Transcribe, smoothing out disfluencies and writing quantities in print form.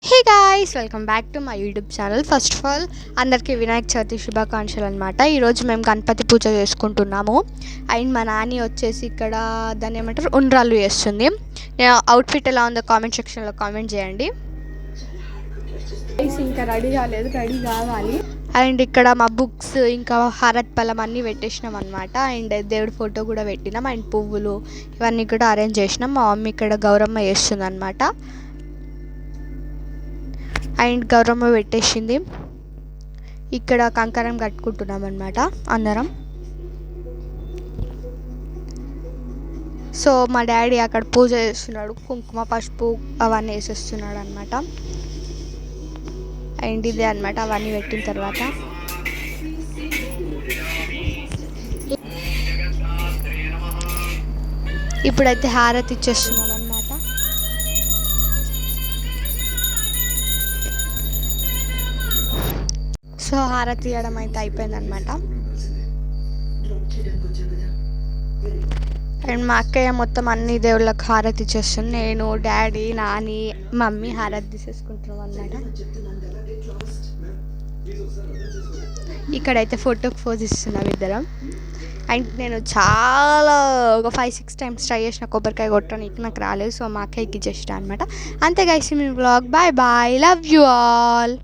Hey guys, welcome back to my YouTube channel. First of all అందరికీ వినాయక చవితి శుభాకాంక్షలు అనమాట. ఈరోజు మేము గణపతి పూజ చేసుకుంటున్నాము. అండ్ మా నాని వచ్చేసి ఇక్కడ దాన్ని ఏమంటారు ఉండ్రాళ్ళు చేస్తుంది. అవుట్ఫిట్ ఎలా ఉందో కామెంట్ సెక్షన్లో కామెంట్ చేయండి. ఇంకా రెడీ కాలేదు, రెడీ కావాలి. అండ్ ఇక్కడ మా బుక్స్ ఇంకా హారత్ పళ్ళం అన్నీ పెట్టేసినాం అనమాట. అండ్ దేవుడి ఫోటో కూడా పెట్టినాం. అండ్ పువ్వులు ఇవన్నీ కూడా అరేంజ్ చేసినాం. మా మమ్మీ ఇక్కడ గౌరమ్మ చేస్తుంది అనమాట. అండ్ గౌరమ్మ పెట్టేసింది. ఇక్కడ కంకణం కట్టుకుంటున్నాం అనమాట అందరం. సో మా డాడీ అక్కడ పూజ చేస్తున్నాడు, కుంకుమ పసుపు అవన్నీ వేసేస్తున్నాడు అనమాట. అండ్ ఇదే అనమాట అవన్నీ పెట్టిన తర్వాత ఇప్పుడైతే హారతి ఇచ్చేస్తున్నాం అనమాట. సో హారతి ఇవ్వడం అయితే అయిపోయిందనమాట. అండ్ మా అక్కయ్య మొత్తం అన్ని దేవుళ్ళకి హారతి ఇచ్చేస్తుంది. నేను, డాడీ, నాని, మమ్మీ హారతి తీసేసుకుంటున్నాం అనమాట. ఇక్కడైతే ఫోటోకి పోజ్ ఇస్తున్నాం ఇద్దరం. అండ్ నేను చాలా ఒక 5-6 టైమ్స్ ట్రై చేసిన కొబ్బరికాయ కొట్టడానికి, నాకు రాలేదు. సో మా అక్కయ్యకి ఇచ్చేసిన అనమాట. అంతే గైస్, మీ vlog. Bye bye, love you all.